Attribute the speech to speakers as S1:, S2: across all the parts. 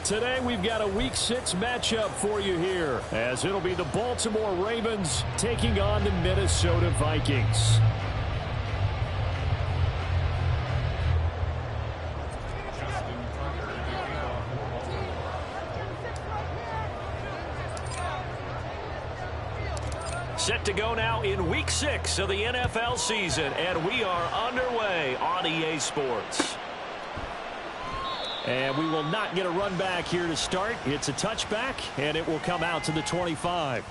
S1: Today we've got a Week 6 matchup for you here, as it'll be the Baltimore Ravens taking on the Minnesota Vikings. Set to go now in Week 6 of the NFL season, and we are underway on EA Sports. And we will not get a run back here to start. It's a touchback, and it will come out to the 25.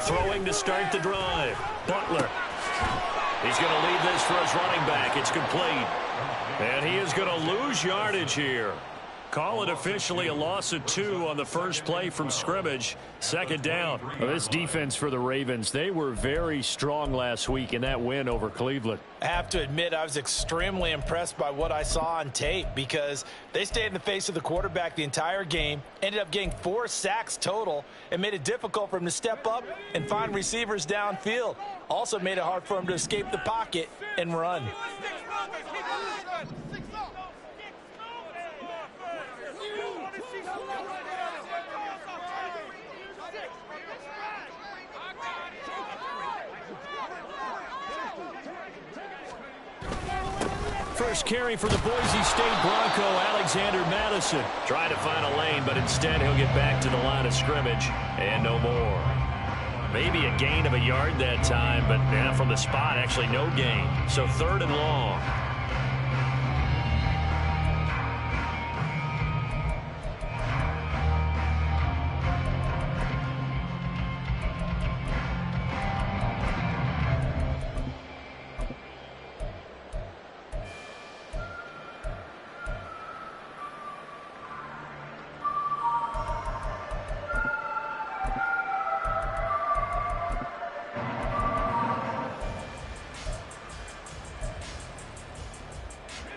S1: Throwing to start the drive. Butler. He's going to leave this for his running back. It's complete. And he is going to lose yardage here. Call it officially a loss of 2 on the first play from scrimmage. Second down. Well, this defense for the Ravens, they were very strong last week in that win over Cleveland.
S2: I have to admit, I was extremely impressed by what I saw on tape because they stayed in the face of the quarterback the entire game, ended up getting 4 sacks total, and made it difficult for him to step up and find receivers downfield. Also made it hard for him to escape the pocket and run.
S1: First carry for the Boise State Bronco, Alexander Madison. Trying to find a lane, but instead he'll get back to the line of scrimmage and no more. Maybe a gain of a yard that time, but from the spot, actually no gain. So 3rd and long.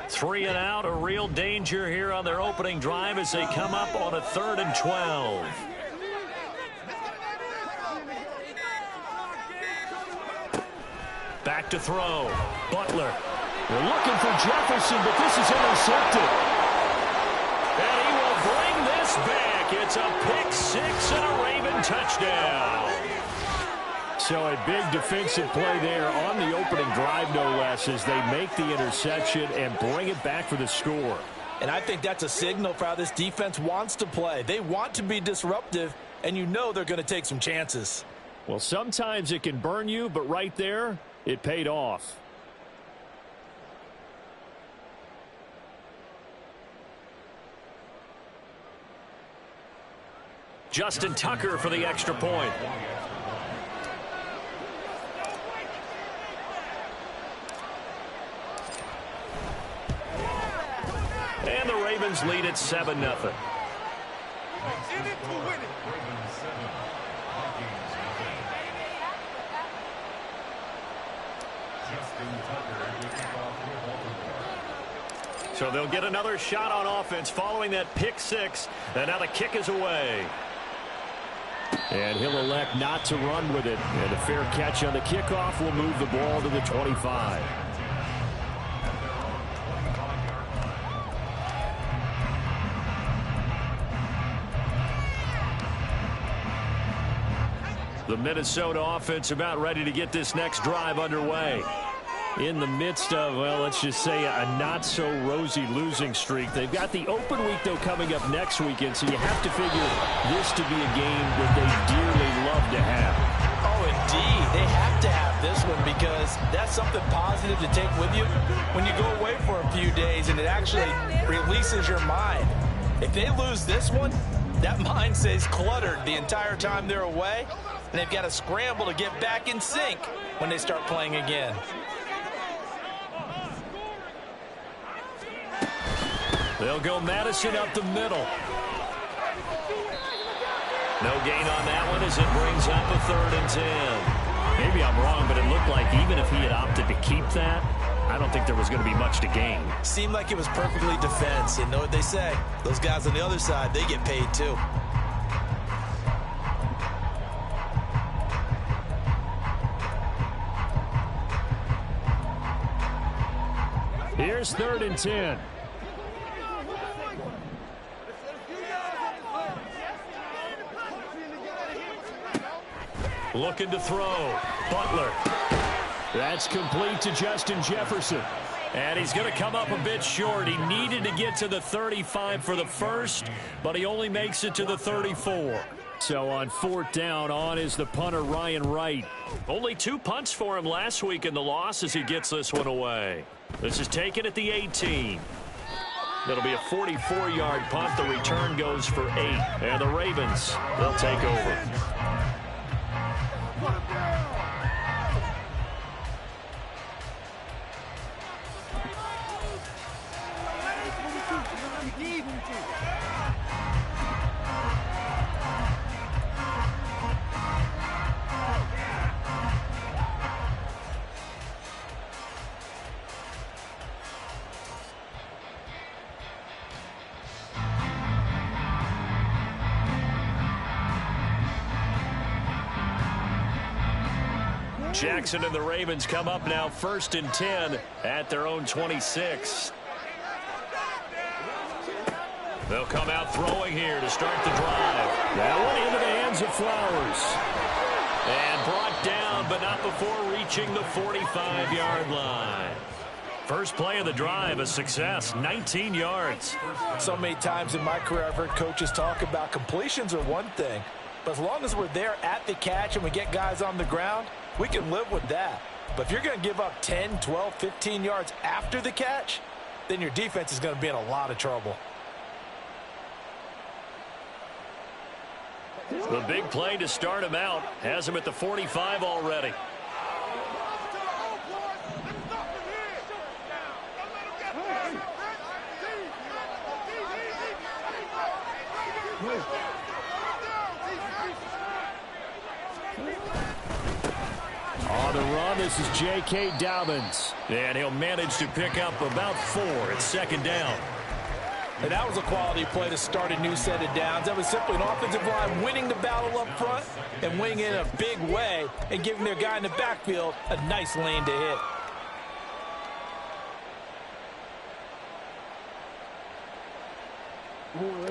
S1: Three and out, a real danger here on their opening drive as they come up on a 3rd and 12. Back to throw. Butler. We're looking for Jefferson, but this is intercepted. And he will bring this back. It's a pick 6 and a Raven touchdown. So a big defensive play there on the opening drive, no less, as they make the interception and bring it back for the score.
S2: And I think that's a signal for how this defense wants to play. They want to be disruptive, and you know they're going to take some chances.
S1: Well, sometimes it can burn you, but right there, it paid off. Justin Tucker for the extra point. And the Ravens lead at 7-0. So they'll get another shot on offense following that pick 6. And now the kick is away. And he'll elect not to run with it. And a fair catch on the kickoff will move the ball to the 25. The Minnesota offense about ready to get this next drive underway. In the midst of, well, let's just say a not-so-rosy losing streak. They've got the open week, though, coming up next weekend, so you have to figure this to be a game that they dearly love to have.
S2: Oh, indeed. They have to have this one because that's something positive to take with you when you go away for a few days, and it actually releases your mind. If they lose this one, that mind stays cluttered the entire time they're away, and they've got to scramble to get back in sync when they start playing again.
S1: They'll go Madison up the middle. No gain on that one as it brings up a 3rd and 10.
S3: Maybe I'm wrong, but it looked like even if he had opted to keep that, I don't think there was going to be much to gain.
S2: Seemed like it was perfectly defense. And know what they say? Those guys on the other side, they get paid too.
S3: Here's 3rd and 10.
S1: Looking to throw. Butler.
S3: That's complete to Justin Jefferson.
S1: And he's going to come up a bit short. He needed to get to the 35 for the first, but he only makes it to the 34.
S3: So on 4th down, on is the punter, Ryan Wright.
S1: Only 2 punts for him last week in the loss as he gets this one away. This is taken at the 18. That'll be a 44-yard punt. The return goes for 8. And the Ravens, they'll take over. Jackson and the Ravens come up now 1st and 10 at their own 26. They'll come out throwing here to start the drive.
S3: That one into the hands of Flowers.
S1: And brought down, but not before reaching the 45-yard line. First play of the drive, a success, 19 yards.
S2: So many times in my career I've heard coaches talk about completions are one thing, but as long as we're there at the catch and we get guys on the ground, we can live with that. But if you're going to give up 10, 12, 15 yards after the catch, then your defense is going to be in a lot of trouble.
S1: The big play to start him out has him at the 45 already.
S3: On the run, this is J.K. Dobbins.
S1: And he'll manage to pick up about 4 at 2nd down.
S2: And that was a quality play to start a new set of downs. That was simply an offensive line winning the battle up front and winning it in a big way and giving their guy in the backfield a nice lane to hit.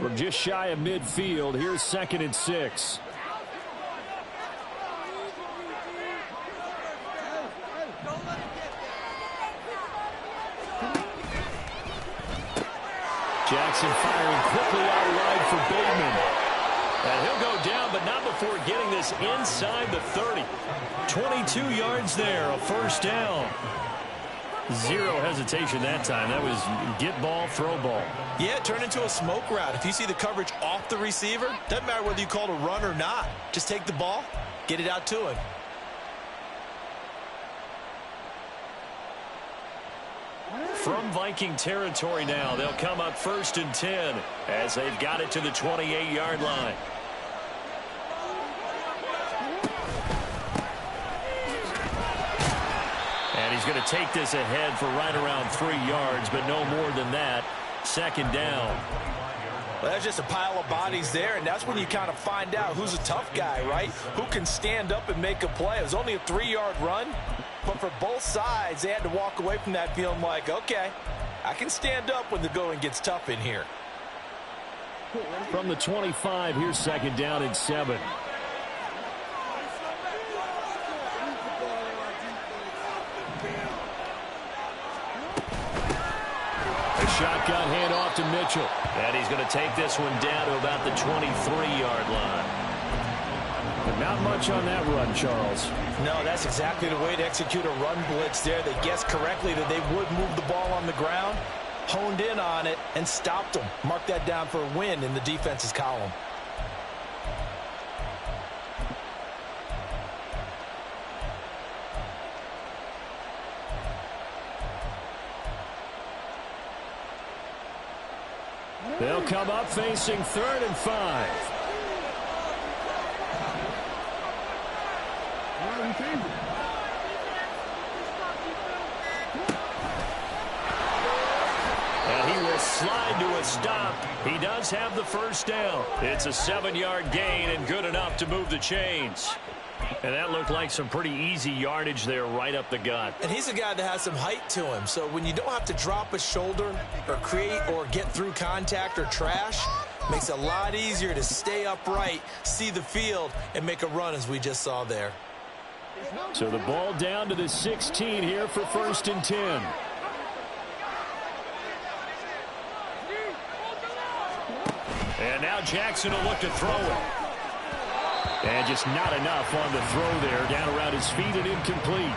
S3: From just shy of midfield, here's 2nd and 6. Jackson firing quickly out wide for Bateman.
S1: And he'll go down, but not before getting this inside the 30. 22 yards there, a 1st down. Zero hesitation that time. That was get ball, throw ball.
S2: Yeah, it turned into a smoke route. If you see the coverage off the receiver, doesn't matter whether you call it a run or not. Just take the ball, get it out to him.
S1: From Viking territory now, they'll come up 1st and 10 as they've got it to the 28-yard line. And he's going to take this ahead for right around 3 yards, but no more than that. 2nd down.
S2: Well, that's just a pile of bodies there, and that's when you kind of find out who's a tough guy, right? Who can stand up and make a play. It was only a 3-yard run, but for both sides, they had to walk away from that feeling like, okay, I can stand up when the going gets tough in here.
S3: From the 25, here's 2nd down and 7. Shotgun handoff to Mitchell.
S1: And he's going to take this one down to about the 23-yard line.
S3: But not much on that run, Charles.
S2: No, that's exactly the way to execute a run blitz there. They guessed correctly that they would move the ball on the ground, honed in on it, and stopped them. Mark that down for a win in the defense's column.
S3: They'll come up facing 3rd and 5. And he will slide to a stop. He does have the first down. It's a 7-yard gain and good enough to move the chains. And that looked like some pretty easy yardage there right up the gut.
S2: And he's a guy that has some height to him. So when you don't have to drop a shoulder or create or get through contact or trash, makes it a lot easier to stay upright, see the field, and make a run as we just saw there.
S3: So the ball down to the 16 here for 1st and 10. And now Jackson will look to throw it. And just not enough on the throw there, down around his feet and incomplete.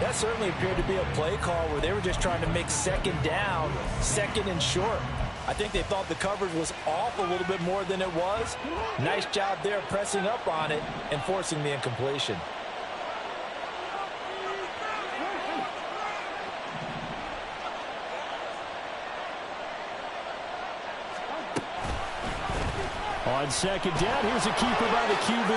S2: That certainly appeared to be a play call where they were just trying to make 2nd down, 2nd and short. I think they thought the coverage was off a little bit more than it was. Nice job there pressing up on it and forcing the incompletion.
S3: On 2nd down, here's a keeper by the QB.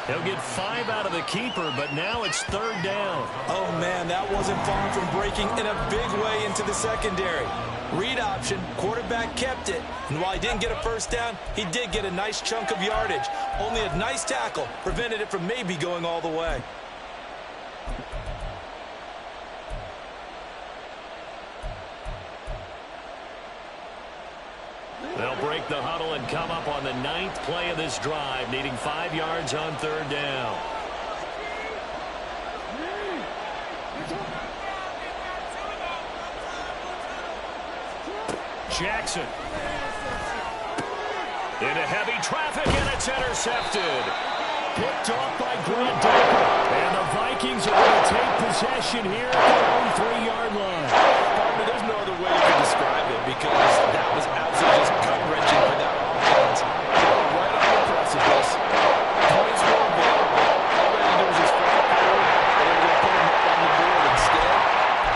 S3: He'll get 5 out of the keeper, but now it's 3rd down.
S2: Oh, man, that wasn't far from breaking in a big way into the secondary. Read option, quarterback kept it, and while he didn't get a first down, he did get a nice chunk of yardage. Only a nice tackle prevented it from maybe going all the way.
S3: They'll break the huddle and come up on the 9th play of this drive, needing 5 yards on 3rd down. Jackson. Into heavy traffic, and it's intercepted. Picked off by Grant Delpit. And the Vikings are going to take possession here at their own 3-yard line.
S2: There's no other way to describe it because that was absolutely just gut-wrenching for that offense. They were right on the precipice. Points were available. All they had to do was just fall forward, and they were going to put them up on the board instead.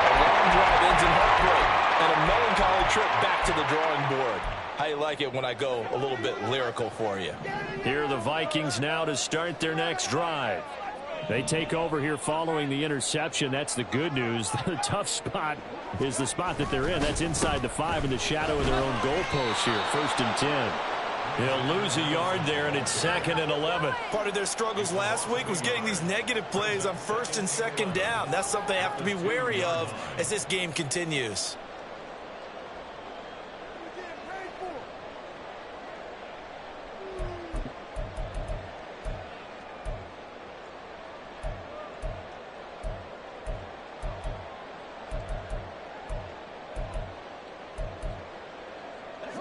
S2: A long drive ends in heartbreak and a melancholy trip back to the drawing board. How you like it when I go a little bit lyrical for you?
S3: Here are the Vikings now to start their next drive. They take over here following the interception. That's the good news. The tough spot is the spot that they're in. That's inside the 5 in the shadow of their own goalpost here. 1st and 10. He'll lose a yard there, and it's 2nd and 11.
S2: Part of their struggles last week was getting these negative plays on 1st and 2nd down. That's something they have to be wary of as this game continues.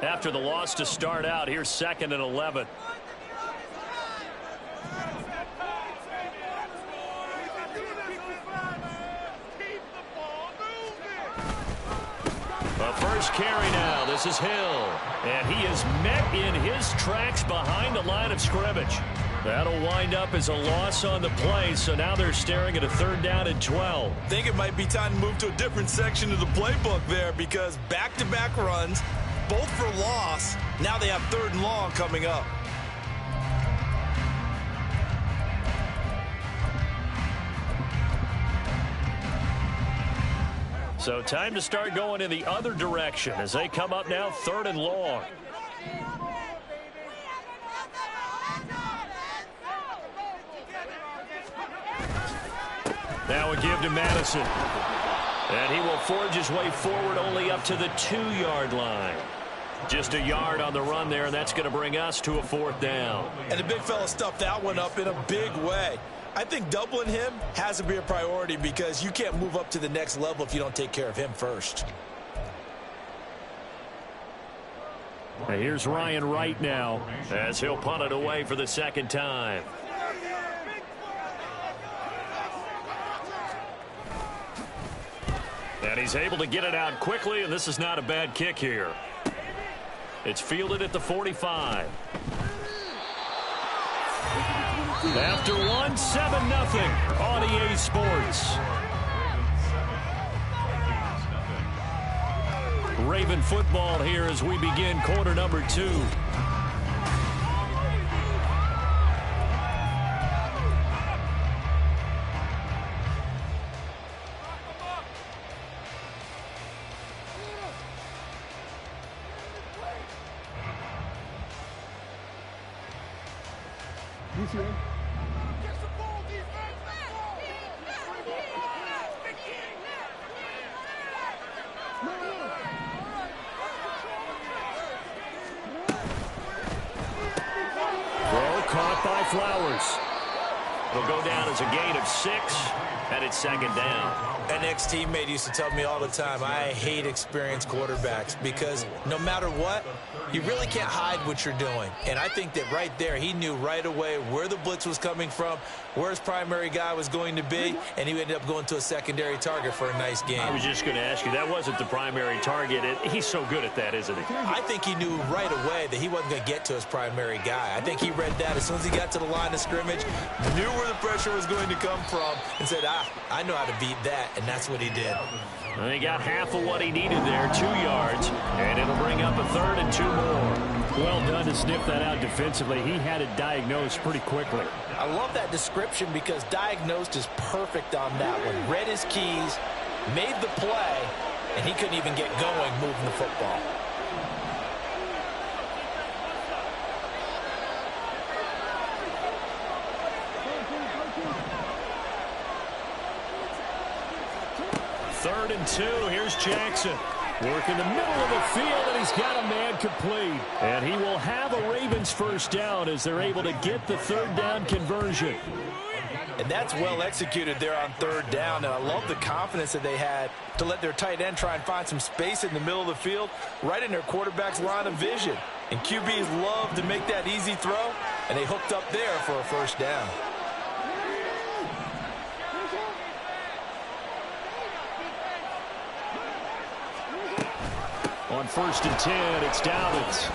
S3: After the loss to start out, here's 2nd and 11. The first carry now. This is Hill. And he is met in his tracks behind the line of scrimmage. That'll wind up as a loss on the play, so now they're staring at a 3rd down and 12.
S2: I think it might be time to move to a different section of the playbook there because back-to-back runs, both for loss. Now they have 3rd and long coming up.
S3: So time to start going in the other direction as they come up now 3rd and long. Now a give to Madison. And he will forge his way forward only up to the 2-yard line. Just a yard on the run there, and that's going to bring us to a 4th down.
S2: And the big fella stuffed that one up in a big way. I think doubling him has to be a priority because you can't move up to the next level if you don't take care of him first.
S3: And here's Ryan Wright now as he'll punt it away for the 2nd time. And he's able to get it out quickly, and this is not a bad kick here. It's fielded at the 45. After one, 7-0 on EA Raven football here as we begin quarter number 2. Caught by Flowers. It'll go down as a gain of 6, and it's second down.
S2: An ex-teammate used to tell me all the time, I hate experienced quarterbacks because no matter what, you really can't hide what you're doing. And I think that right there, he knew right away where the blitz was coming from, where his primary guy was going to be, and he ended up going to a secondary target for a nice game.
S3: I was just going to ask you, that wasn't the primary target. He's so good at that, isn't he?
S2: I think he knew right away that he wasn't going to get to his primary guy. I think he read that as soon as he got to the line of scrimmage, knew where the pressure was going to come from, and said, I know how to beat that, and that's what he did.
S3: Well, he got half of what he needed there, 2 yards, and it'll bring up a 3rd and 2 more. Well done to sniff that out defensively. He had it diagnosed pretty quickly.
S2: I love that description because diagnosed is perfect on that one. Read his keys, made the play, and he couldn't even get going moving the football.
S3: Third and 2. Here's Jackson. Work in the middle of the field, and he's got a man complete. And he will have a Ravens first down as they're able to get the 3rd down conversion.
S2: And that's well executed there on 3rd down. And I love the confidence that they had to let their tight end try and find some space in the middle of the field, right in their quarterback's line of vision. And QBs love to make that easy throw, and they hooked up there for a first down.
S3: On 1st and 10, it's Dowdens.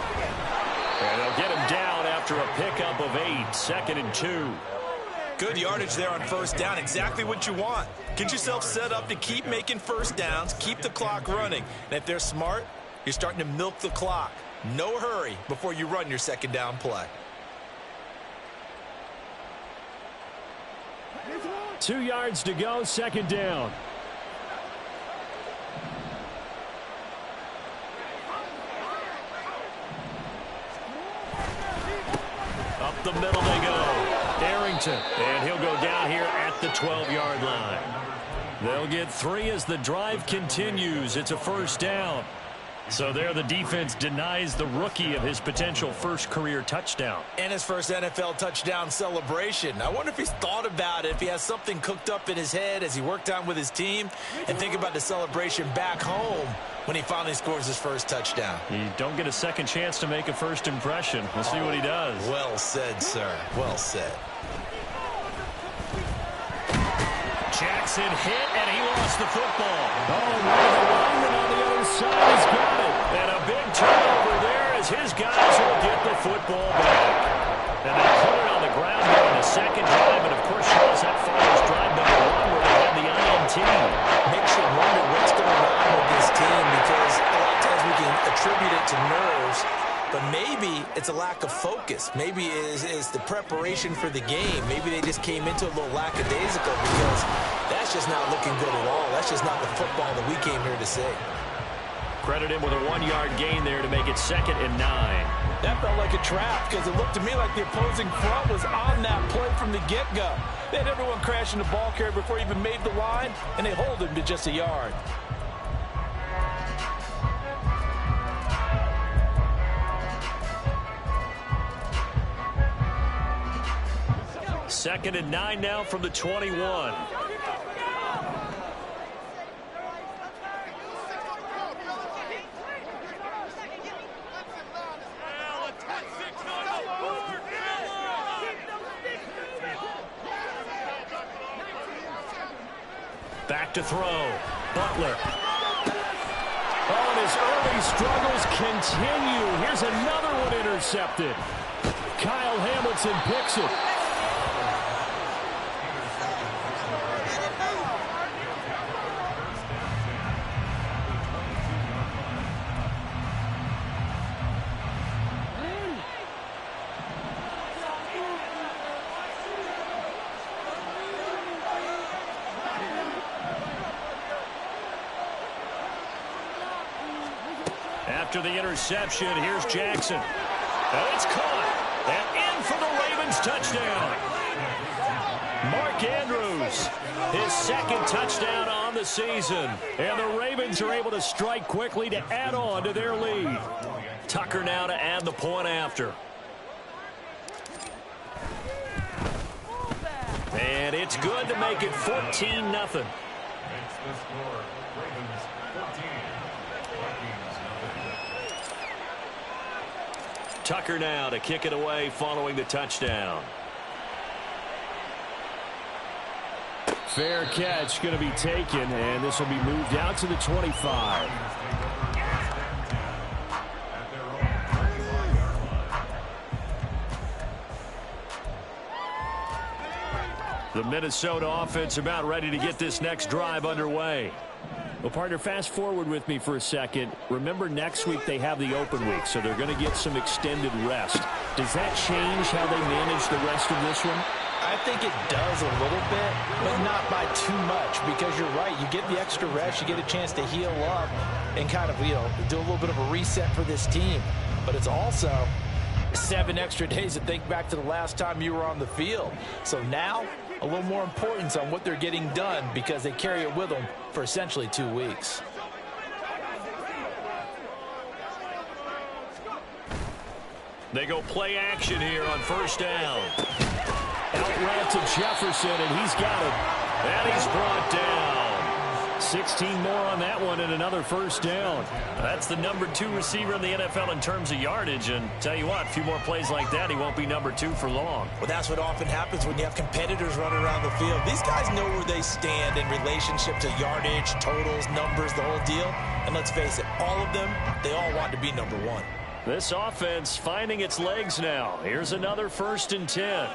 S3: And they'll get him down after a pickup of 8. 2nd and 2.
S2: Good yardage there on 1st down. Exactly what you want. Get yourself set up to keep making first downs, keep the clock running. And if they're smart, you're starting to milk the clock. No hurry before you run your 2nd down play.
S3: 2 yards to go, 2nd down. Up the middle they go. Arrington. And he'll go down here at the 12-yard line. They'll get 3 as the drive continues. It's a first down. So there the defense denies the rookie of his potential first career touchdown.
S2: And his first NFL touchdown celebration. I wonder if he's thought about it, if he has something cooked up in his head as he worked on with his team, and think about the celebration back home when he finally scores his first touchdown.
S3: You don't get a second chance to make a first impression. We'll see what he does.
S2: Well said, sir. Well said.
S3: Jackson hit, and he lost the football. Oh, the lineman on the other side has got it. And a big turnover there as his guys will get the football back. And they put it on the ground here in the 2nd drive, and of course shows that follows drive number 1 where they had the INT.
S2: Makes you wonder what's going on with this team because a lot of times we can attribute it to nerves, but maybe it's a lack of focus. Maybe it's the preparation for the game. Maybe they just came into a little lackadaisical because that's just not looking good at all. That's just not the football that we came here to see.
S3: Credit him with a 1-yard gain there to make it 2nd and 9.
S2: That felt like a trap because it looked to me like the opposing front was on that play from the get-go. They had everyone crashing the ball carrier before he even made the line, and they hold him to just a yard.
S3: Second and 9 now from the 21. Back to throw. Butler. Oh, and his early struggles continue. Here's another one intercepted. Kyle Hamilton picks it. After the interception, here's Jackson. And it's caught. And in for the Ravens touchdown. Mark Andrews, his second touchdown on the season. And the Ravens are able to strike quickly to add on to their lead. Tucker now to add the point after. And it's good to make it 14-0. Tucker now to kick it away following the touchdown.
S4: Fair catch going to be taken, and this will be moved out to the 25.
S3: The Minnesota offense about ready to get this next drive underway.
S4: Well, partner, fast forward with me for a second. Remember, next week they have the open week, so they're going to get some extended rest. Does that change how they manage the rest of this one?
S2: I think it does a little bit, but not by too much, because you're right. You get the extra rest, you get a chance to heal up and kind of, do a little bit of a reset for this team. But it's also 7 extra days to think back to the last time you were on the field. So now, a little more importance on what they're getting done, because they carry it with them for essentially 2 weeks.
S3: They go play action here on first down.
S4: Out route to Jefferson, and he's got it.
S3: And he's brought down.
S4: 16 more on that one and another first down.
S3: That's the number 2 receiver in the NFL in terms of yardage. And tell you what, a few more plays like that, he won't be number 2 for long.
S2: Well, that's what often happens when you have competitors running around the field. These guys know where they stand in relationship to yardage, totals, numbers, the whole deal. And let's face it, all of them, they all want to be number 1.
S3: This offense finding its legs now. Here's another 1st and 10.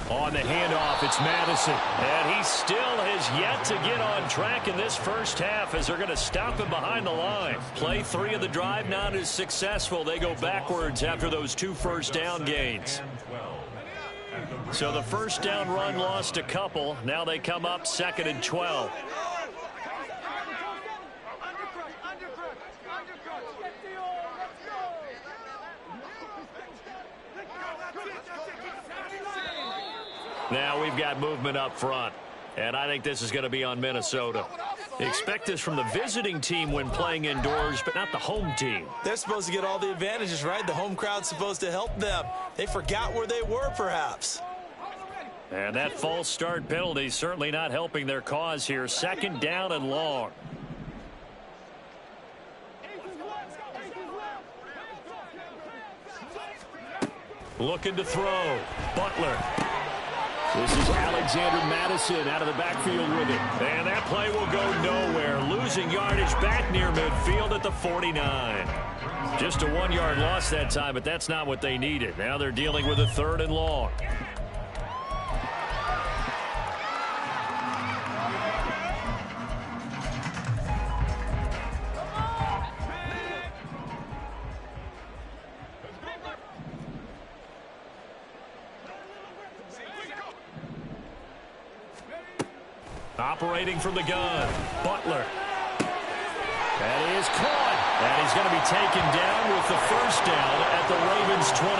S3: On the handoff, it's Madison. And he still has yet to get on track in this first half, as they're going to stop him behind the line. Play 3 of the drive not as successful. They go backwards after those 2 first down gains. So the first down run lost a couple. Now they come up 2nd and 12. Now we've got movement up front, and I think this is going to be on Minnesota. Expect this from the visiting team when playing indoors, but not the home team.
S2: They're supposed to get all the advantages, right? The home crowd's supposed to help them. They forgot where they were, perhaps.
S3: And that false start penalty certainly not helping their cause here. 2nd down and long. Looking to throw. Butler.
S4: This is Alexander Madison out of the backfield with it.
S3: And that play will go nowhere. Losing yardage back near midfield at the 49. Just a 1-yard loss that time, but that's not what they needed. Now they're dealing with a 3rd and long. Operating from the gun, Butler.
S4: That is caught.
S3: And he's going to be taken down with the first down at the Ravens 23.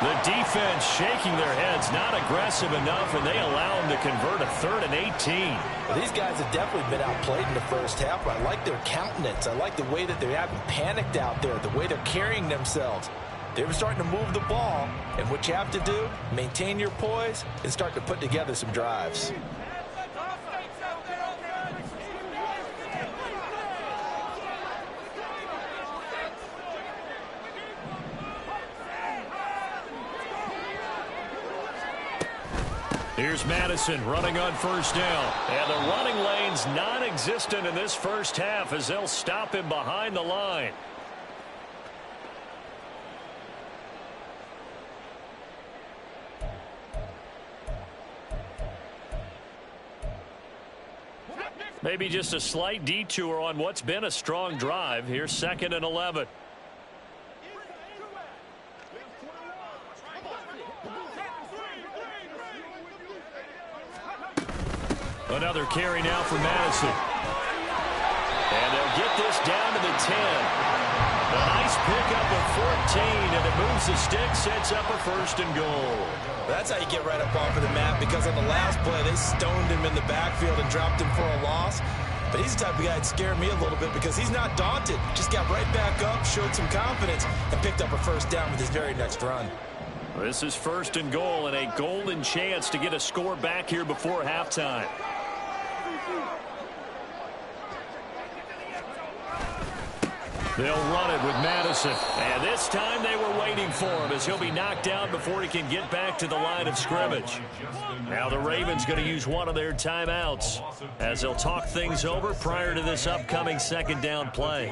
S3: The defense shaking their heads, not aggressive enough, and they allow him to convert a 3rd and 18.
S2: Well, these guys have definitely been outplayed in the first half. I like their countenance. I like the way that they haven't panicked out there, the way they're carrying themselves. They're starting to move the ball, and what you have to do, maintain your poise and start to put together some drives.
S3: Here's Madison running on first down. And the running lane's non-existent in this first half as they'll stop him behind the line. Maybe just a slight detour on what's been a strong drive. Here's 2nd and 11. Another carry now for Madison. And they'll get this down to the 10. A nice pickup of 14, and it moves the stick, sets up a 1st and goal.
S2: That's how you get right up off of the map, because on the last play, they stoned him in the backfield and dropped him for a loss. But he's the type of guy that scared me a little bit because he's not daunted. Just got right back up, showed some confidence, and picked up a 1st down with his very next run.
S3: This is 1st and goal, and a golden chance to get a score back here before halftime. They'll run it with Madison. And this time they were waiting for him as he'll be knocked down before he can get back to the line of scrimmage. Now the Ravens going to use one of their timeouts as they'll talk things over prior to this upcoming 2nd down play.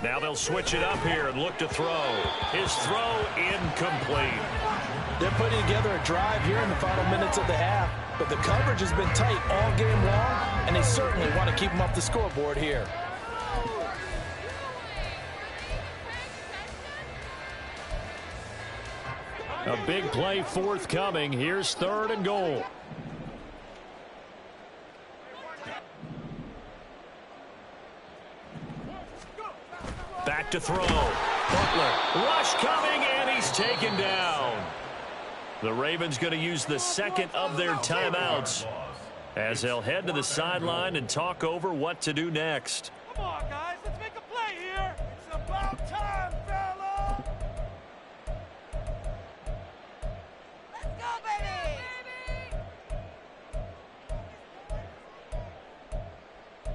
S3: Now they'll switch it up here and look to throw. His throw incomplete.
S2: They're putting together a drive here in the final minutes of the half, but the coverage has been tight all game long, and they certainly want to keep them off the scoreboard here.
S3: A big play forthcoming. Here's 3rd and goal. Back to throw. Butler. Rush coming, and he's taken down. The Ravens going to use the 2nd of their timeouts as they'll head to the sideline and talk over what to do next.
S5: Come on, guys. Let's make a play here. It's about time, fella. Let's go, baby.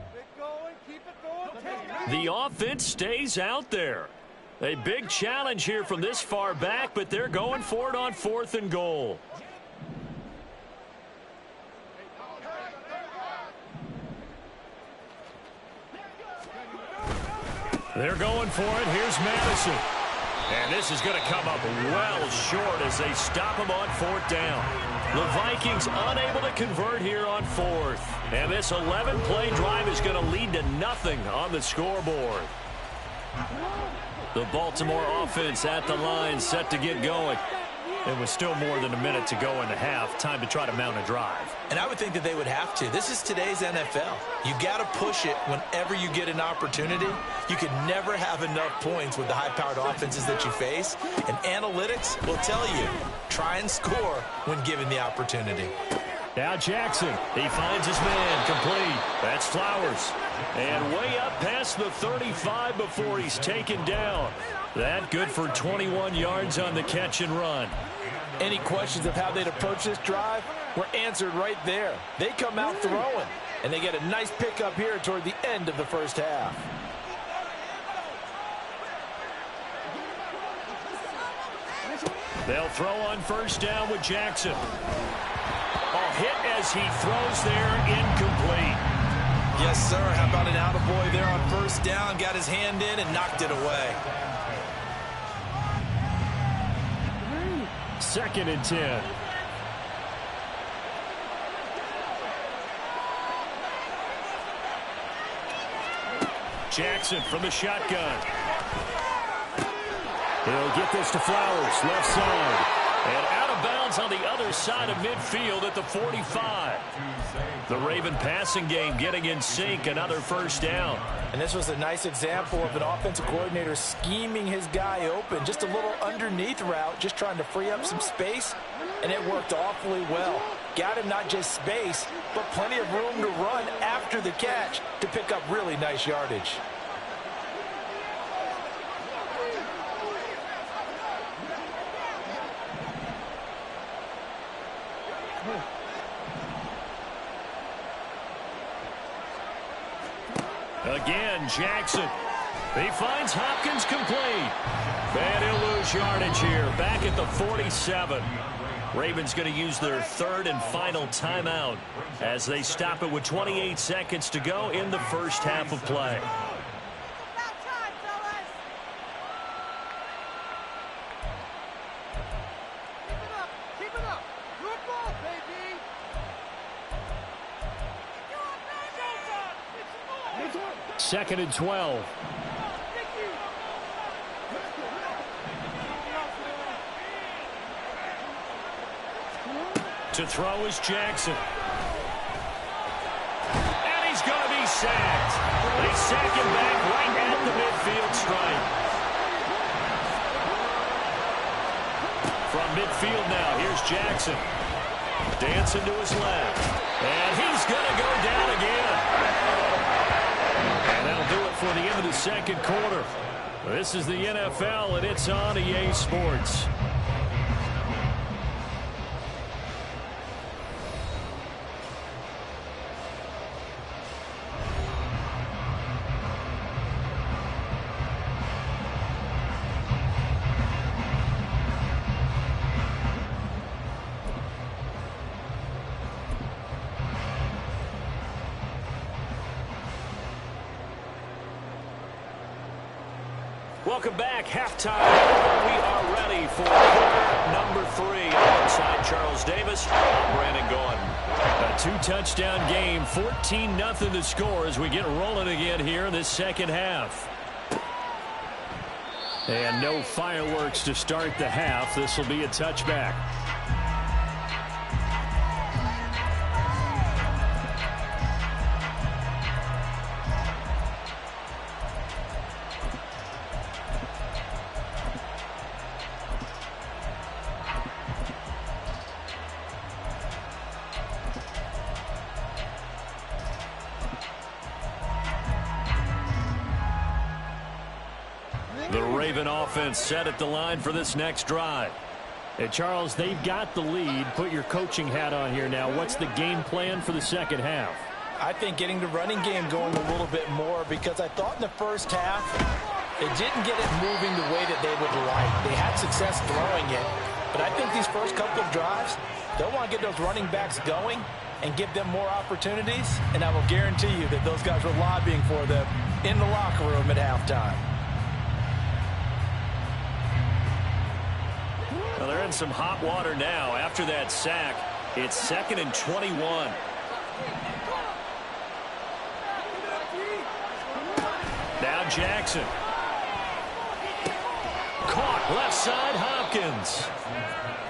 S5: Keep it going. Keep it going.
S3: The offense stays out there. A big challenge here from this far back, but they're going for it on 4th and goal. They're going for it. Here's Madison. And this is going to come up well short as they stop him on 4th down. The Vikings unable to convert here on 4th. And this 11-play drive is going to lead to nothing on the scoreboard. The Baltimore offense at the line, set to get going. It was still more than a minute to go in the half. Time to try to mount a drive.
S2: And I would think that they would have to. This is today's NFL. You got to push it whenever you get an opportunity. You can never have enough points with the high-powered offenses that you face. And analytics will tell you, try and score when given the opportunity.
S3: Now Jackson, he finds his man, complete. That's Flowers. And way up past the 35 before he's taken down. That good for 21 yards on the catch and run.
S2: Any questions of how they'd approach this drive were answered right there. They come out throwing, and they get a nice pickup here toward the end of the 1st half.
S3: They'll throw on 1st down with Jackson. A hit as he throws there, incomplete.
S2: Yes, sir. How about an attaboy there on 1st down? Got his hand in and knocked it away.
S3: 2nd and 10. Jackson from the shotgun. He'll get this to Flowers, left side. And out of bounds on the other side of midfield at the 45. The Raven passing game getting in sync, another 1st down.
S2: And this was a nice example of an offensive coordinator scheming his guy open. Just a little underneath route, just trying to free up some space, and it worked awfully well. Got him not just space, but plenty of room to run after the catch to pick up really nice yardage.
S3: Again, Jackson. He finds Hopkins complete. And he'll lose yardage here, back at the 47. Ravens going to use their 3rd and final timeout as they stop it with 28 seconds to go in the 1st half of play. 2nd and 12.
S1: To throw is Jackson. And he's going to be sacked. They sack him back right at the midfield stripe. From midfield now, here's Jackson. Dancing to his left. And he's going to go down again. And that'll do it for the end of the second quarter. This is the NFL, and it's on EA Sports. Welcome back. Halftime. We are ready for quarter number 3. Alongside Charles Davis, I'm Brandon Gaudin.
S3: A 2-touchdown game, 14-0 to score as we get rolling again here in this second half. And no fireworks to start the half. This will be a touchback. The Raven offense set at the line for this next drive. And Charles, they've got the lead. Put your coaching hat on here now. What's the game plan for the second half?
S2: I think getting the running game going a little bit more, because I thought in the first half they didn't get it moving the way that they would like. They had success throwing it, but I think these first couple of drives, they'll want to get those running backs going and give them more opportunities, and I will guarantee you that those guys were lobbying for them in the locker room at halftime.
S3: Well, they're in some hot water now. After that sack, it's 2nd and 21. Now Jackson. Caught left side, Hopkins.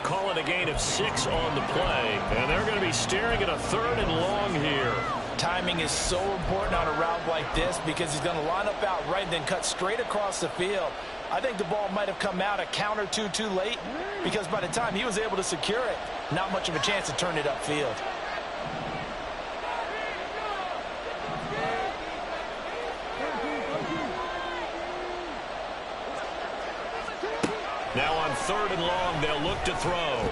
S3: Calling a gain of 6 on the play. And they're going to be staring at a 3rd and long here.
S2: Timing is so important on a route like this, because he's going to line up out right and then cut straight across the field. I think the ball might have come out a count or two too late, because by the time he was able to secure it, not much of a chance to turn it upfield.
S3: Now on 3rd and long, they'll look to throw.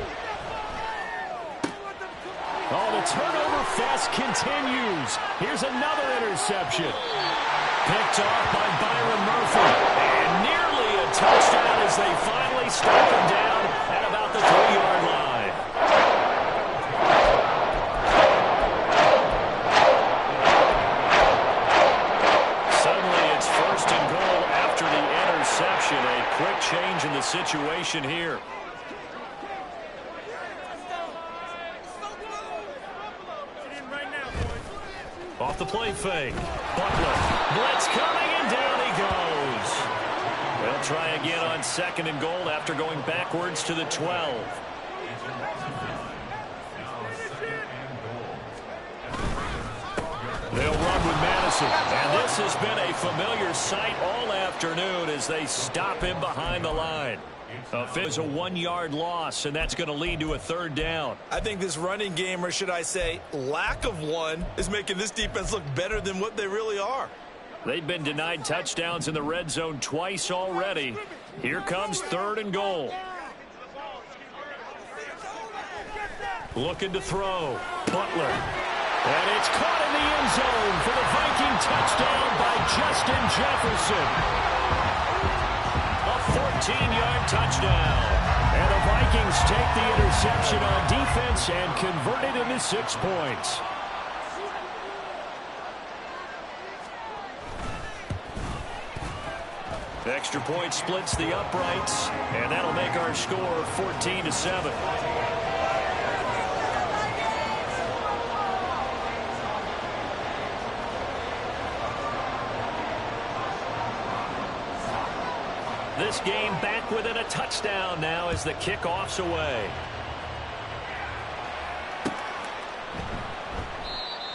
S3: Oh, the turnover fest continues. Here's another interception. Picked off by Byron Murphy. And nearly a touchdown as they finally stop him down at about the 3-yard line. Suddenly it's 1st and goal after the interception. A quick change in the situation here. Off the play fake. Butler. Blitz coming, and down he goes. They'll try again on 2nd and goal after going backwards to the 12. They'll run with Madison. And this has been a familiar sight all afternoon as they stop him behind the line. It's a 1-yard loss, and that's going to lead to a 3rd down.
S2: I think this running game, or should I say lack of one, is making this defense look better than what they really are.
S3: They've been denied touchdowns in the red zone twice already. Here comes 3rd and goal. Looking to throw. Butler. And it's caught in the end zone for the Viking touchdown by Justin Jefferson. A 14-yard touchdown. And the Vikings take the interception on defense and convert it into 6 points. The extra point splits the uprights, and that'll make our score 14-7. This game back within a touchdown now as the kickoff's away.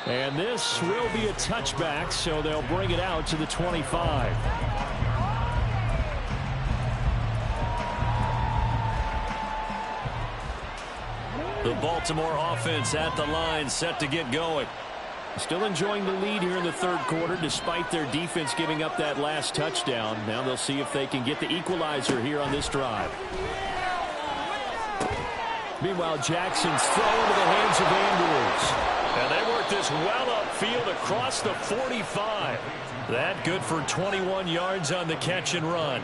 S3: And this will be a touchback, so they'll bring it out to the 25. The Baltimore offense at the line, set to get going. Still enjoying the lead here in the third quarter, despite their defense giving up that last touchdown. Now they'll see if they can get the equalizer here on this drive. Meanwhile, Jackson's throw into the hands of Andrews.
S1: And they work this well upfield across the 45.
S3: That good for 21 yards on the catch and run.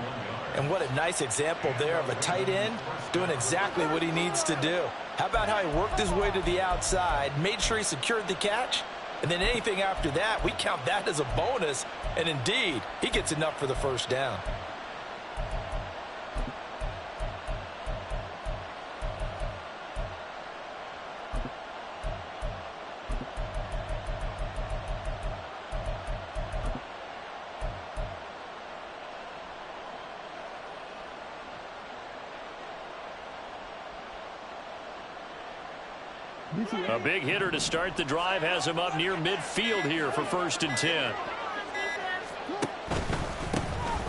S2: And what a nice example there of a tight end doing exactly what he needs to do. How about how he worked his way to the outside, made sure he secured the catch, and then anything after that, we count that as a bonus. And indeed, he gets enough for the first down.
S3: A big hitter to start the drive has him up near midfield here for 1st and 10.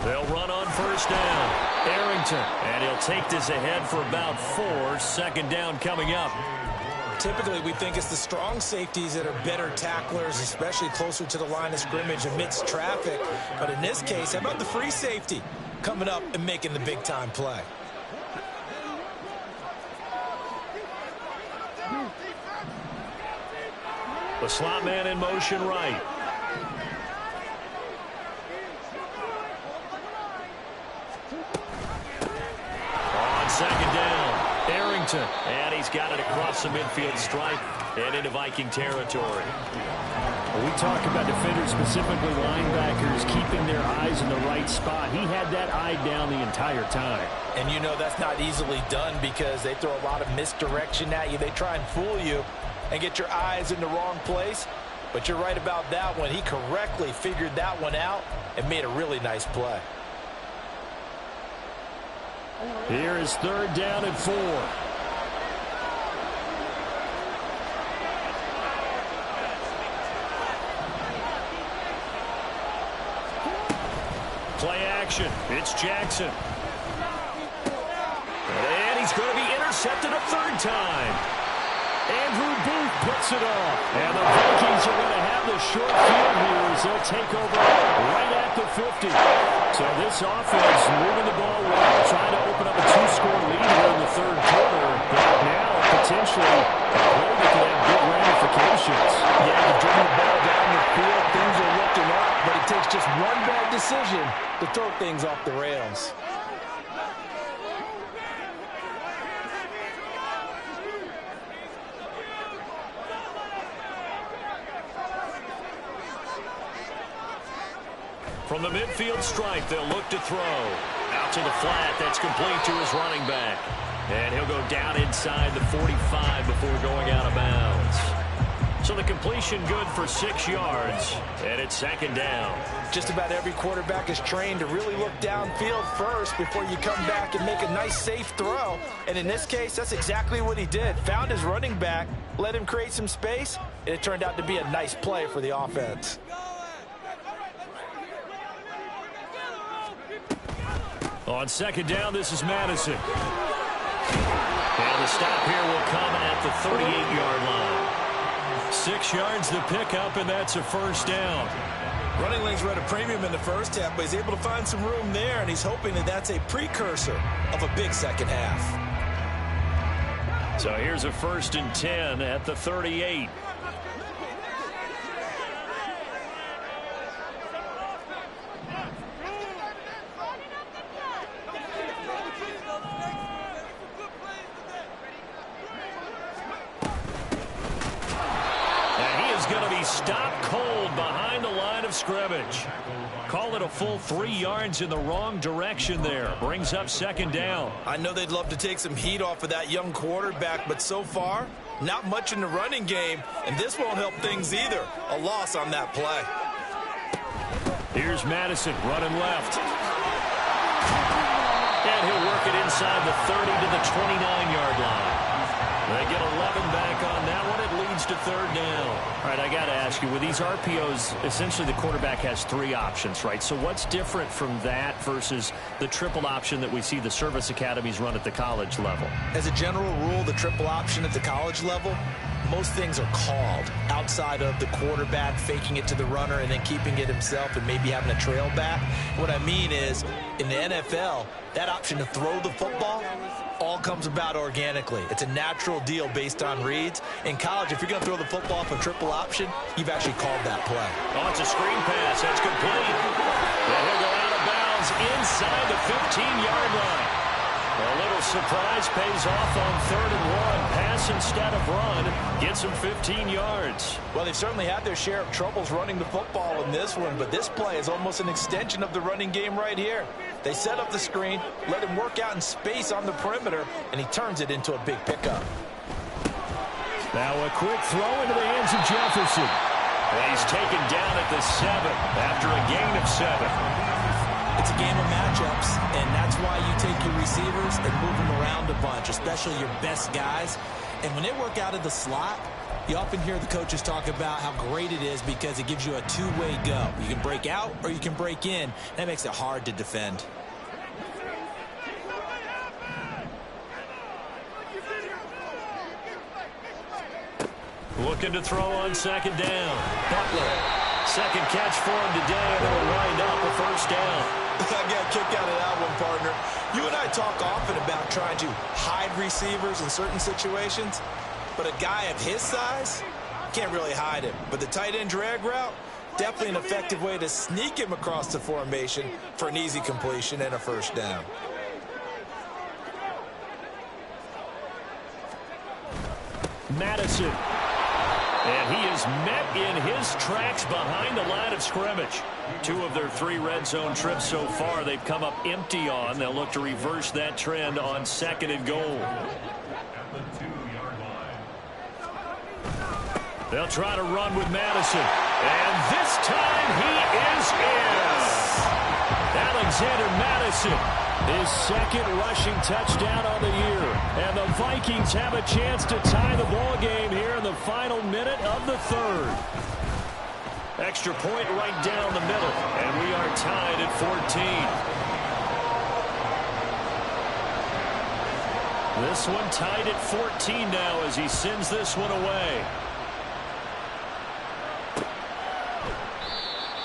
S3: They'll run on first down. Arrington, and he'll take this ahead for about 4. 2nd down coming up.
S2: Typically, we think it's the strong safeties that are better tacklers, especially closer to the line of scrimmage amidst traffic. But in this case, how about the free safety coming up and making the big-time play?
S3: The slot man in motion right. On 2nd down, Arrington. And he's got it across the midfield stripe and into Viking territory.
S4: We talk about defenders, specifically linebackers, keeping their eyes in the right spot. He had that eye down the entire time.
S2: And you know that's not easily done because they throw a lot of misdirection at you. They try and fool you and get your eyes in the wrong place. But you're right about that one. He correctly figured that one out and made a really nice play.
S3: Here is 3rd down and 4. Play action. It's Jackson. And he's going to be intercepted a 3rd time. Andrew Booth puts it off. And the Vikings are going to have the short field here as they'll take over right at the 50. So this offense moving the ball well, trying to open up a 2-score lead here in the 3rd quarter. But now potentially a play that could have big ramifications.
S2: Yeah, they've driven the ball down the field. Things are looking up, but it takes just one bad decision to throw things off the rails.
S3: From the midfield stripe, they'll look to throw. Out to the flat. That's complete to his running back. And he'll go down inside the 45 before going out of bounds. So the completion good for 6 yards. And it's 2nd down.
S2: Just about every quarterback is trained to really look downfield first before you come back and make a nice, safe throw. And in this case, that's exactly what he did. Found his running back, let him create some space, and it turned out to be a nice play for the offense.
S3: On 2nd down, this is Madison. And the stop here will come at the 38-yard line. 6 yards the pickup, and that's a 1st down.
S2: Running lanes were at a premium in the first half, but he's able to find some room there, and he's hoping that that's a precursor of a big second half.
S3: So here's a 1st and 10 at the 38. Stopped cold behind the line of scrimmage. Call it a full 3 yards in the wrong direction there. Brings up 2nd down.
S2: I know they'd love to take some heat off of that young quarterback, but so far, not much in the running game, and this won't help things either. A loss on that play.
S3: Here's Madison running left. And he'll work it inside the 30 to the 29-yard line. They get 11 back on that one. It leads to third down.
S4: All right, I got to ask you, with these RPOs, essentially the quarterback has three options, right? So what's different from that versus the triple option that we see the service academies run at the college level?
S2: As a general rule, the triple option at the college level, most things are called outside of the quarterback faking it to the runner and then keeping it himself and maybe having a trail back. What I mean is, in the NFL, that option to throw the football all comes about organically. It's a natural deal based on reads. In college, if you're going to throw the football off a triple option, you've actually called that play.
S3: Oh, it's a screen pass. That's complete. And he'll go out of bounds inside the 15-yard line. A little surprise pays off on 3rd and 1. Pass instead of run. Gets him 15 yards.
S2: Well, they've certainly had their share of troubles running the football in this one, but this play is almost an extension of the running game right here. They set up the screen, let him work out in space on the perimeter, and he turns it into a big pickup.
S3: Now a quick throw into the hands of Jefferson. And he's taken down at the 7 after a gain of 7.
S2: It's a game of matchups, and that's why you take your receivers and move them around a bunch, especially your best guys. And when they work out of the slot, you often hear the coaches talk about how great it is because it gives you a two-way go. You can break out or you can break in. That makes it hard to defend.
S3: Looking to throw on 2nd down. Butler. Second catch for him today, and it'll wind up a first down.
S2: I got a kick out of that one, partner. You and I talk often about trying to hide receivers in certain situations, but a guy of his size can't really hide him. But the tight end drag route, definitely an effective way to sneak him across the formation for an easy completion and a first down.
S3: Madison. And he is met in his tracks behind the line of scrimmage. 2 of their 3 red zone trips so far they've come up empty on. They'll look to reverse that trend on 2nd and goal. They'll try to run with Madison. And this time he is in. Alexander Madison, his 2nd rushing touchdown on the year. And the Vikings have a chance to tie the ball game here in the final minute of the 3rd. Extra point right down the middle, and we are tied at 14. This one tied at 14 now as he sends this one away.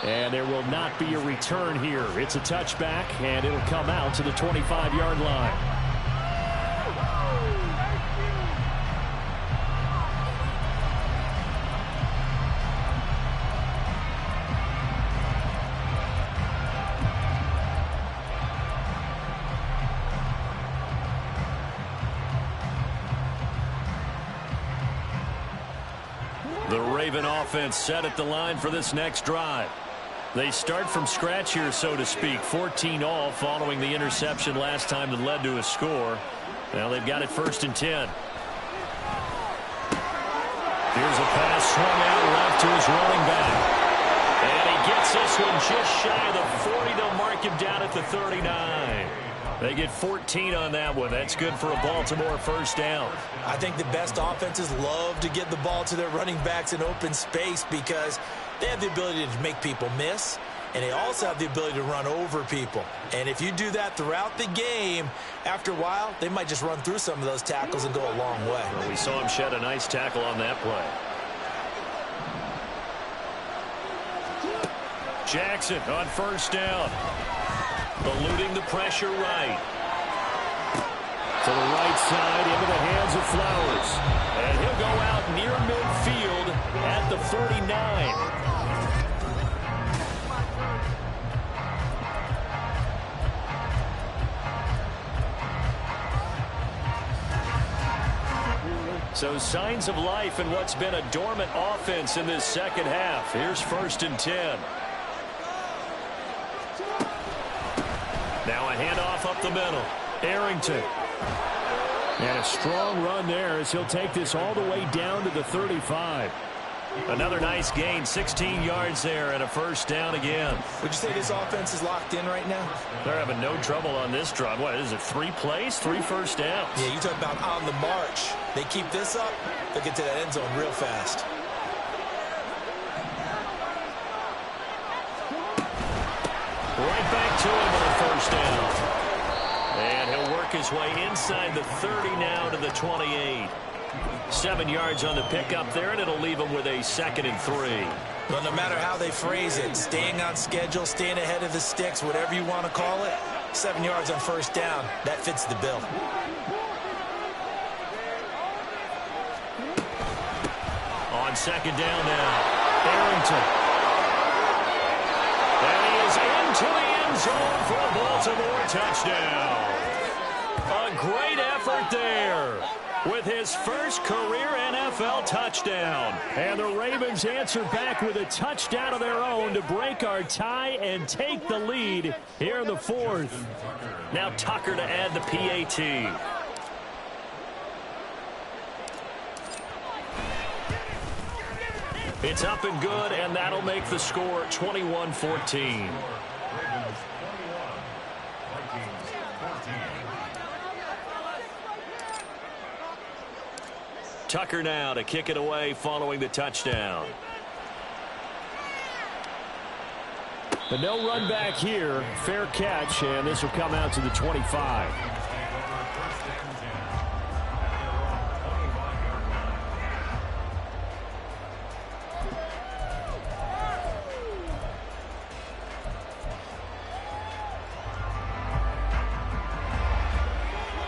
S3: And there will not be a return here. It's a touchback, and it'll come out to the 25-yard line. The Raven offense set at the line for this next drive. They start from scratch here, so to speak. 14 all following the interception last time that led to a score. Now they've got it 1st and 10. Here's a pass swung out left to his running back. And he gets this one just shy of the 40. They'll mark him down at the 39. They get 14 on that one. That's good for a Baltimore first down.
S2: I think the best offenses love to get the ball to their running backs in open space because they have the ability to make people miss, and they also have the ability to run over people. And if you do that throughout the game, after a while, they might just run through some of those tackles and go a long way.
S3: Well, we saw him shed a nice tackle on that play. Jackson on first down. Eluding the pressure right. To the right side, into the hands of Flowers. And he'll go out near midfield at the 49. So signs of life in what's been a dormant offense in this second half. Here's 1st and 10. Now a handoff up the middle. Arrington. And a strong run there as he'll take this all the way down to the 35. Another nice gain, 16 yards there and a first down again.
S2: Would you say this offense is locked in right now?
S3: They're having no trouble on this drive. What is it, 3 plays, 3 first downs?
S2: Yeah, you talk about on the march. They keep this up, they'll get to that end zone real fast.
S3: Right back to him on first down. And he'll work his way inside the 30 now to the 28. 7 yards on the pickup there, and it'll leave him with a 2nd and 3.
S2: Well, no matter how they phrase it, staying on schedule, staying ahead of the sticks, whatever you want to call it, 7 yards on first down, that fits the bill.
S3: On 2nd down now, Arrington. And he is into the end zone for a Baltimore touchdown. A great effort there with his first career NFL touchdown. And the Ravens answer back with a touchdown of their own to break our tie and take the lead here in the 4th. Now Tucker to add the PAT. It's up and good, and that'll make the score 21-14. Tucker now to kick it away following the touchdown.
S4: But no run back here. Fair catch, and this will come out to the 25.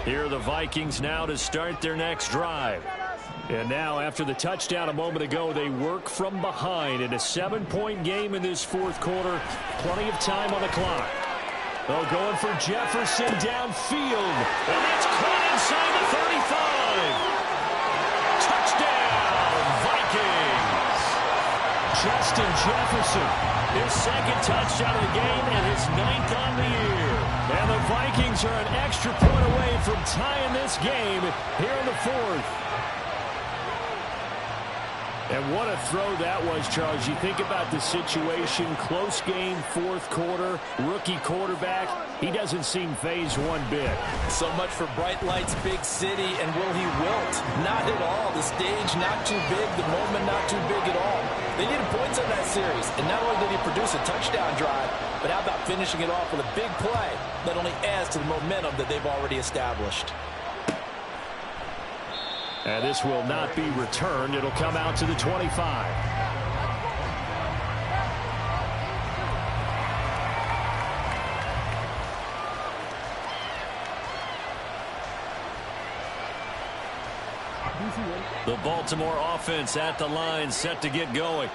S3: Here are the Vikings now to start their next drive.
S4: And now, after the touchdown a moment ago, they work from behind in a 7-point game in this 4th quarter. Plenty of time on the clock. Oh, going for Jefferson downfield.
S3: And it's caught inside the 35. Touchdown, Vikings.
S4: Justin Jefferson.
S3: His 2nd touchdown of the game and his 9th on the year.
S4: And the Vikings are an extra point away from tying this game here in the 4th. And what a throw that was, Charles. You think about the situation, close game, 4th quarter, rookie quarterback. He doesn't seem phased one bit.
S2: So much for bright lights, big city, and will he wilt? Not at all. The stage not too big, the moment not too big at all. They needed points on that series, and not only did he produce a touchdown drive, but how about finishing it off with a big play that only adds to the momentum that they've already established.
S4: And this will not be returned. It'll come out to the 25.
S3: The Baltimore offense at the line, set to get going.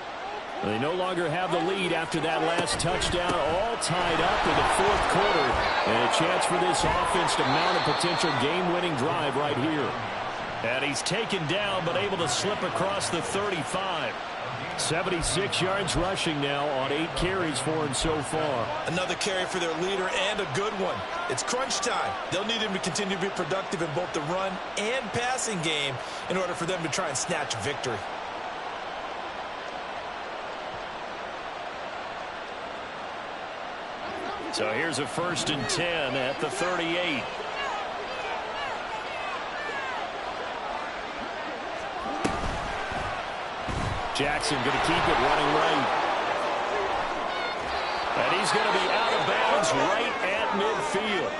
S4: They no longer have the lead after that last touchdown, all tied up in the 4th quarter. And a chance for this offense to mount a potential game-winning drive right here.
S3: And he's taken down, but able to slip across the 35.
S4: 76 yards rushing now on 8 carries for him so far.
S2: Another carry for their leader and a good one. It's crunch time. They'll need him to continue to be productive in both the run and passing game in order for them to try and snatch a victory.
S3: So here's a 1st and 10 at the 38.
S4: Jackson going to keep it running right.
S3: And he's going to be out of bounds right at midfield.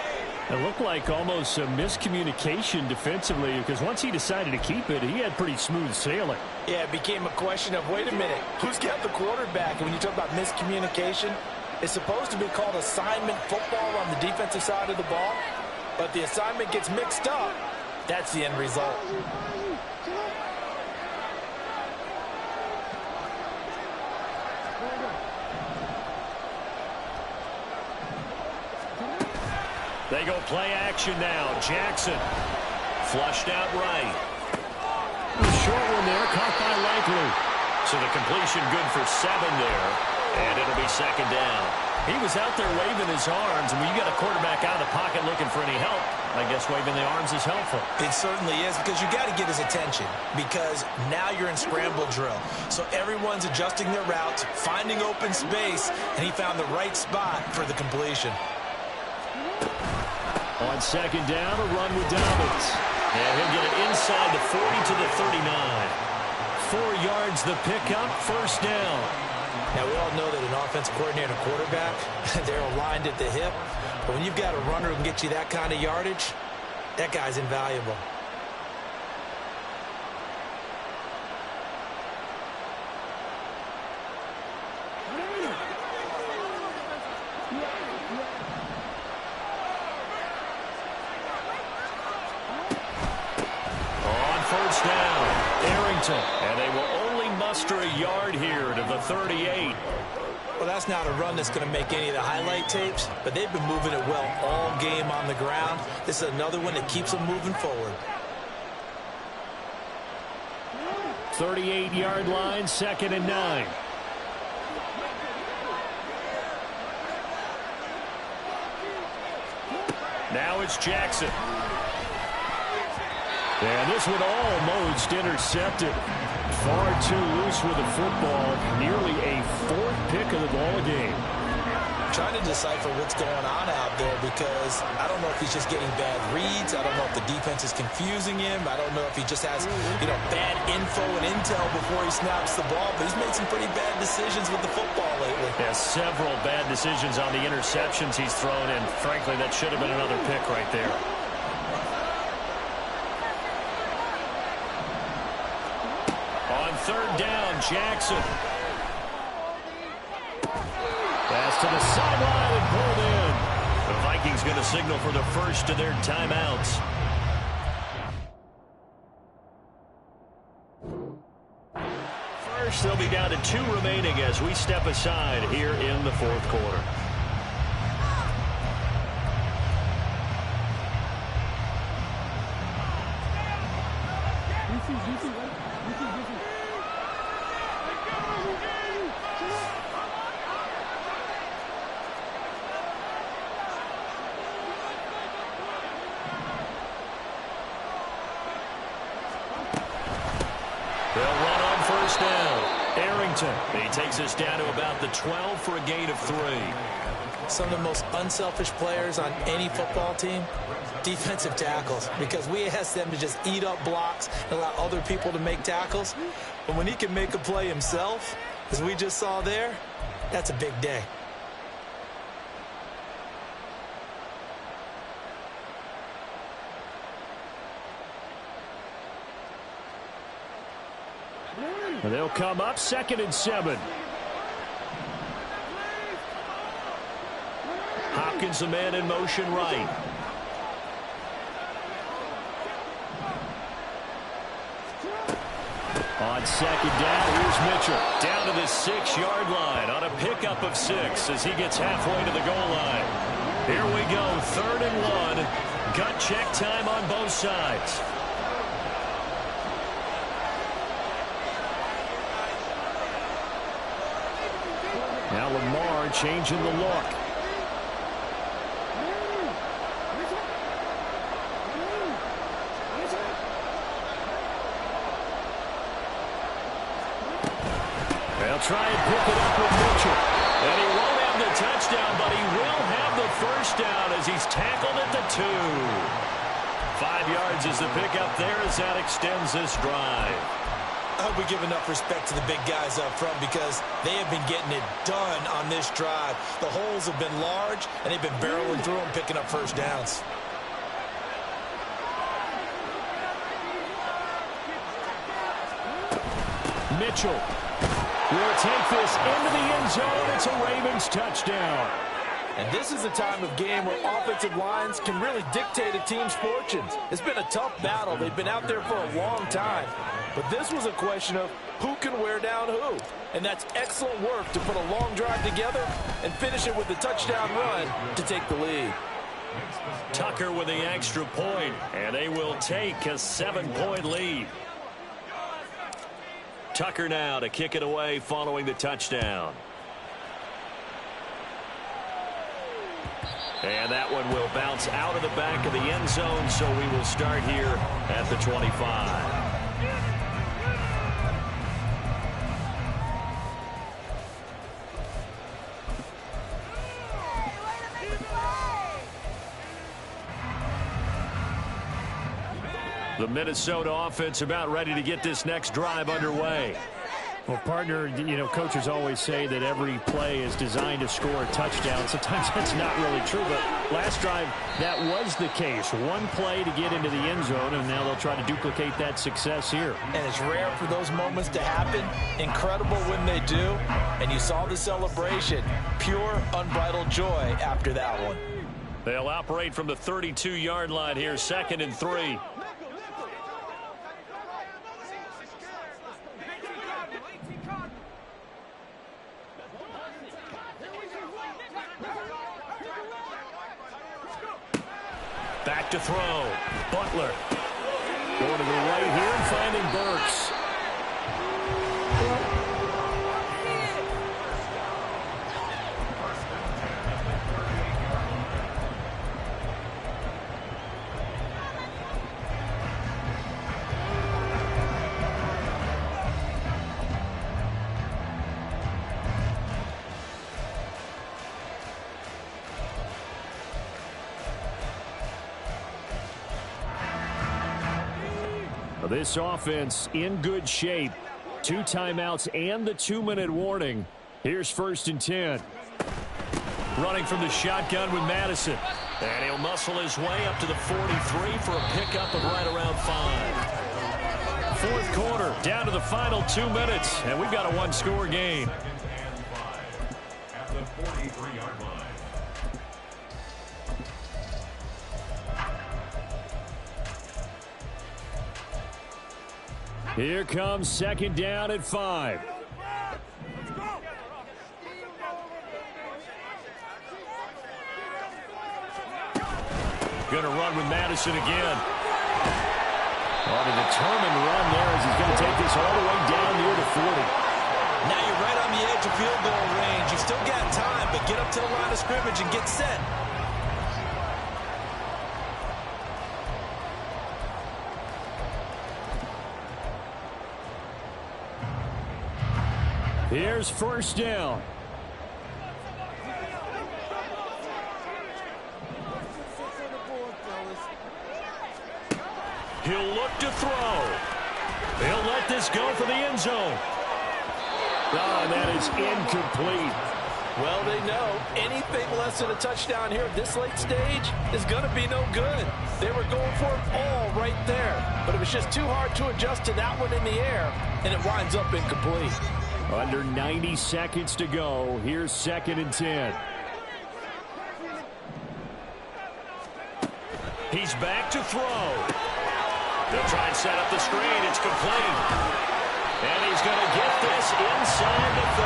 S4: It looked like almost a miscommunication defensively, because once he decided to keep it, he had pretty smooth sailing.
S2: Yeah, it became a question of, wait a minute, who's got the quarterback? And when you talk about miscommunication, it's supposed to be called assignment football on the defensive side of the ball. But the assignment gets mixed up. That's the end result.
S3: They go play action now. Jackson flushed out right.
S4: Short one there, caught by Likely.
S3: So the completion good for 7 there, and it'll be 2nd down. He was out there waving his arms, and when you got a quarterback out of the pocket looking for any help, I guess waving the arms is helpful.
S2: It certainly is, because you got to get his attention, because now you're in scramble drill. So everyone's adjusting their routes, finding open space, and he found the right spot for the completion.
S3: On second down, a run with Dobbins. And he'll get it inside the 40 to the 39. 4 yards the pickup, first down.
S2: Now, we all know that an offensive coordinator and a quarterback, they're aligned at the hip. But when you've got a runner who can get you that kind of yardage, that guy's invaluable.
S3: On first down, Arrington. And they will only muster a yard here to the 38.
S2: Well, that's not a run that's going to make any of the highlight tapes, but they've been moving it well all game on the ground. This is another one that keeps them moving forward.
S3: 38-yard line, 2nd and 9. Now it's Jackson. And this one almost intercepted. Far too loose with the football. Nearly a 4th pick of the ball game.
S2: I'm trying to decipher what's going on out there, because I don't know if he's just getting bad reads. I don't know if the defense is confusing him. I don't know if he just has, bad info and intel before he snaps the ball. But he's made some pretty bad decisions with the football lately.
S3: Yeah, several bad decisions on the interceptions he's thrown, and frankly, that should have been another pick right there. On third down, Jackson. Pass to the sideline and pulled in. The Vikings going to signal for the first of their timeouts. First, they'll be down to 2 remaining as we step aside here in the 4th quarter. They'll run on first down. Arrington. He takes us down to about the 12 for a gain of 3.
S2: Some of the most unselfish players on any football team, defensive tackles, because we ask them to just eat up blocks and allow other people to make tackles. But when he can make a play himself, as we just saw there, that's a big day.
S3: They'll come up 2nd and 7. Hopkins, a man in motion right. On second down, here's Mitchell. Down to the 6-yard line on a pickup of 6 as he gets halfway to the goal line. Here we go, 3rd and 1. Gut check time on both sides. Now Lamar changing the look. They'll try and pick it up with Mitchell. And he won't have the touchdown, but he will have the first down as he's tackled at the 2. 5 yards is the pickup there as that extends this drive.
S2: I hope we give enough respect to the big guys up front, because they have been getting it done on this drive. The holes have been large, and they've been barreling through them, picking up first downs.
S3: Mitchell will take this into the end zone. It's a Ravens touchdown.
S2: And this is a time of game where offensive lines can really dictate a team's fortunes. It's been a tough battle. They've been out there for a long time. But this was a question of who can wear down who. And that's excellent work to put a long drive together and finish it with a touchdown run to take the lead.
S3: Tucker with the extra point, and they will take a 7-point lead. Tucker now to kick it away following the touchdown. And that one will bounce out of the back of the end zone, so we will start here at the 25. The Minnesota offense about ready to get this next drive underway.
S4: Well, partner, coaches always say that every play is designed to score a touchdown. Sometimes that's not really true, but last drive, that was the case. One play to get into the end zone, and now they'll try to duplicate that success here.
S2: And it's rare for those moments to happen. Incredible when they do. And you saw the celebration. Pure, unbridled joy after that one.
S3: They'll operate from the 32-yard line here, 2nd and 3. Back to throw. Butler. Going to the right here and finding Burks.
S4: This offense in good shape. 2 timeouts and the 2-minute warning. Here's 1st and 10.
S3: Running from the shotgun with Madison. And he'll muscle his way up to the 43 for a pickup of right around 5. 4th quarter, down to the final 2 minutes. And we've got a 1-score game.
S6: At the 43-yard line.
S4: Here comes 2nd down at 5.
S3: Going to run with Madison again. On a determined run there as he's going to take this all the way down near the 40.
S2: Now you're right on the edge of field goal range. You still got time, but get up to the line of scrimmage and get set.
S4: Here's 1st down.
S3: He'll look to throw. He'll let this go for the end zone.
S4: Oh, that is incomplete.
S2: Well, they know anything less than a touchdown here at this late stage is going to be no good. They were going for it all right there, but it was just too hard to adjust to that one in the air, and it winds up incomplete.
S4: Under 90 seconds to go. Here's 2nd and 10.
S3: He's back to throw. They'll try and set up the screen. It's complete. And he's going to get this inside the 30.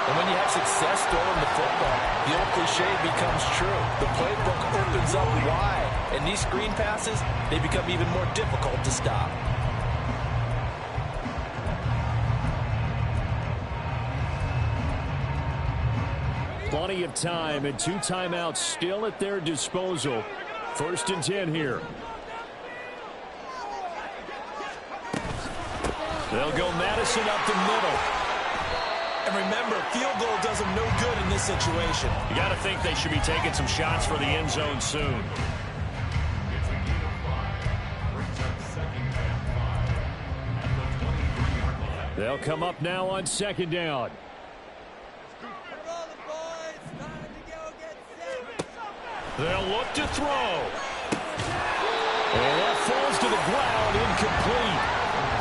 S2: And when you have success throwing the football, the old cliche becomes true. The playbook opens up wide, and these screen passes, they become even more difficult to stop.
S4: Plenty of time and 2 timeouts still at their disposal. 1st and 10 here.
S3: They'll go Madison up the middle.
S2: And remember, field goal does them no good in this situation.
S3: You got to think they should be taking some shots for the end zone soon.
S4: They'll come up now on 2nd down.
S3: They'll look to throw.
S4: And that falls to the ground, incomplete.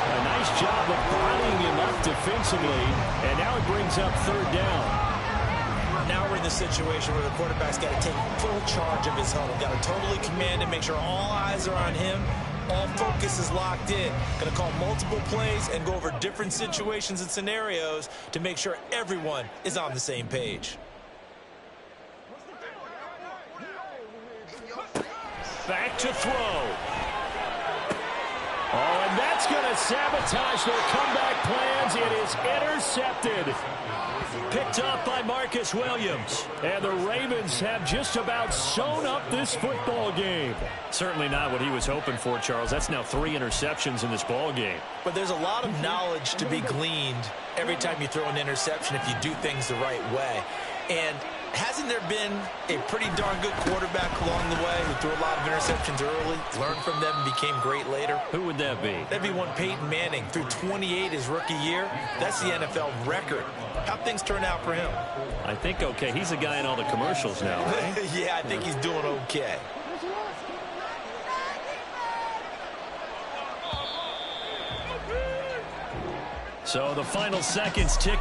S4: A nice job of bodying him up defensively, and now it brings up 3rd down.
S2: Now we're in the situation where the quarterback's got to take full charge of his huddle. Got to totally command it, make sure all eyes are on him. All focus is locked in. Going to call multiple plays and go over different situations and scenarios to make sure everyone is on the same page.
S3: Back to throw. Oh, and that's That's going to sabotage their comeback plans. It is intercepted.
S1: Picked up by Marcus Williams.
S3: And the Ravens have just about sewn up this football game.
S4: Certainly not what he was hoping for, Charles. That's now 3 interceptions in this ball game.
S2: But there's a lot of knowledge to be gleaned every time you throw an interception if you do things the right way. And hasn't there been a pretty darn good quarterback along the way who threw a lot of interceptions early, learned from them, and became great later?
S4: Who would that be?
S2: That'd be one Peyton Manning. Threw 28 his rookie year. That's the NFL record. How'd things turn out for him?
S4: I think okay. He's a guy in all the commercials now, right?
S2: Yeah, I think he's doing okay.
S4: So the final seconds tick